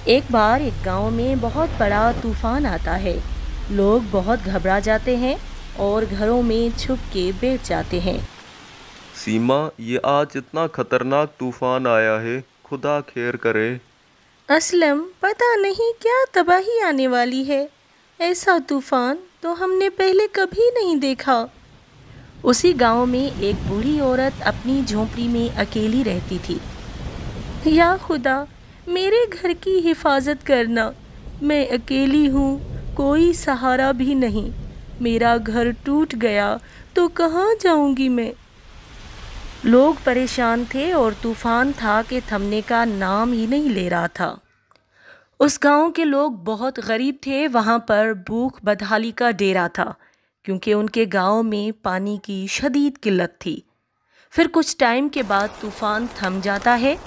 एक बार एक गांव में बहुत बड़ा तूफान आता है। लोग बहुत घबरा जाते हैं और घरों में छुप के बैठ जाते हैं। सीमा, ये आज इतना खतरनाक तूफान आया है। खुदा खैर करे। असलम, पता नहीं क्या तबाही आने वाली है। ऐसा तूफान तो हमने पहले कभी नहीं देखा। उसी गांव में एक बूढ़ी औरत अपनी झोंपड़ी में अकेली रहती थी। या खुदा, मेरे घर की हिफाजत करना। मैं अकेली हूँ, कोई सहारा भी नहीं। मेरा घर टूट गया तो कहाँ जाऊँगी मैं। लोग परेशान थे और तूफान था कि थमने का नाम ही नहीं ले रहा था। उस गांव के लोग बहुत गरीब थे। वहाँ पर भूख बदहाली का डेरा था, क्योंकि उनके गांव में पानी की शदीद किल्लत थी। फिर कुछ टाइम के बाद तूफान थम जाता है।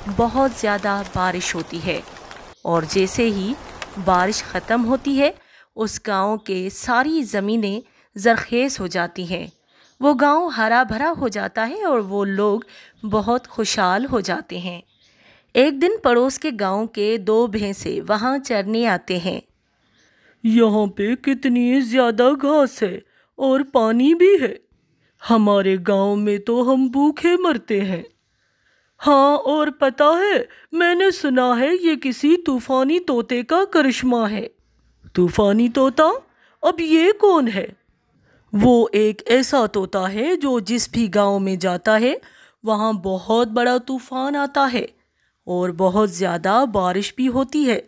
बहुत ज़्यादा बारिश होती है और जैसे ही बारिश ख़त्म होती है, उस गांव के सारी ज़मीनें ज़रख़ेज़ हो जाती हैं। वो गांव हरा भरा हो जाता है और वो लोग बहुत खुशहाल हो जाते हैं। एक दिन पड़ोस के गांव के दो भैंसे वहाँ चरने आते हैं। यहाँ पे कितनी ज्यादा घास है और पानी भी है। हमारे गांव में तो हम भूखे मरते हैं। हाँ, और पता है, मैंने सुना है ये किसी तूफानी तोते का करिश्मा है। तूफानी तोता? अब ये कौन है? वो एक ऐसा तोता है जो जिस भी गांव में जाता है वहाँ बहुत बड़ा तूफान आता है और बहुत ज़्यादा बारिश भी होती है।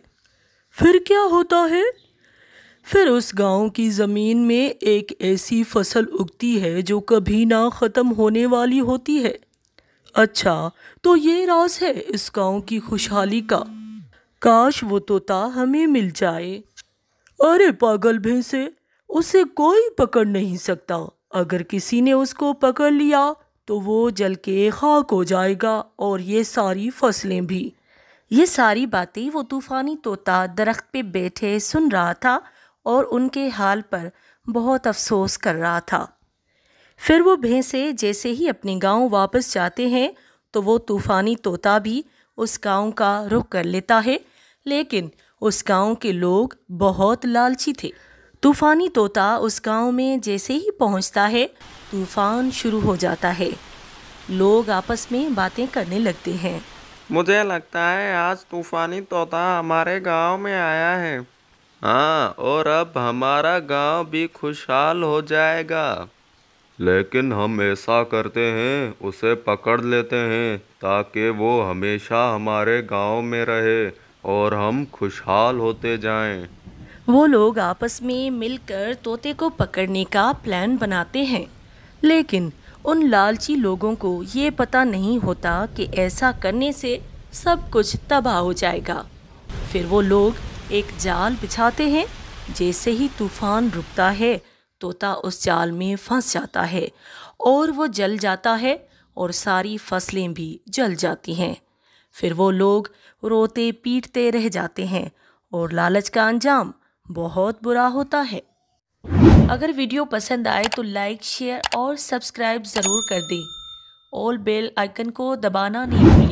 फिर क्या होता है? फिर उस गांव की ज़मीन में एक ऐसी फसल उगती है जो कभी ना ख़त्म होने वाली होती है। अच्छा, तो ये राज है इस गांव की खुशहाली का। काश वो तोता हमें मिल जाए। अरे पागल भैंसे, उसे कोई पकड़ नहीं सकता। अगर किसी ने उसको पकड़ लिया तो वो जल के खाक हो जाएगा और ये सारी फसलें भी। ये सारी बातें वो तूफानी तोता दरख्त पे बैठे सुन रहा था और उनके हाल पर बहुत अफसोस कर रहा था। फिर वो भैंसे जैसे ही अपने गांव वापस जाते हैं तो वो तूफानी तोता भी उस गांव का रुख कर लेता है। लेकिन उस गांव के लोग बहुत लालची थे। तूफानी तोता उस गांव में जैसे ही पहुंचता है, तूफान शुरू हो जाता है। लोग आपस में बातें करने लगते हैं। मुझे लगता है आज तूफानी तोता हमारे गांव में आया है। हाँ, और अब हमारा गांव भी खुशहाल हो जाएगा। लेकिन हम ऐसा करते हैं, उसे पकड़ लेते हैं ताकि वो हमेशा हमारे गांव में रहे और हम खुशहाल होते जाएं। वो लोग आपस में मिलकर तोते को पकड़ने का प्लान बनाते हैं। लेकिन उन लालची लोगों को ये पता नहीं होता कि ऐसा करने से सब कुछ तबाह हो जाएगा। फिर वो लोग एक जाल बिछाते हैं। जैसे ही तूफान रुकता है, तोता उस जाल में फंस जाता है और वो जल जाता है और सारी फसलें भी जल जाती हैं। फिर वो लोग रोते पीटते रह जाते हैं और लालच का अंजाम बहुत बुरा होता है। अगर वीडियो पसंद आए तो लाइक, शेयर और सब्सक्राइब ज़रूर कर दें। ऑल बेल आइकन को दबाना नहीं भूलिए।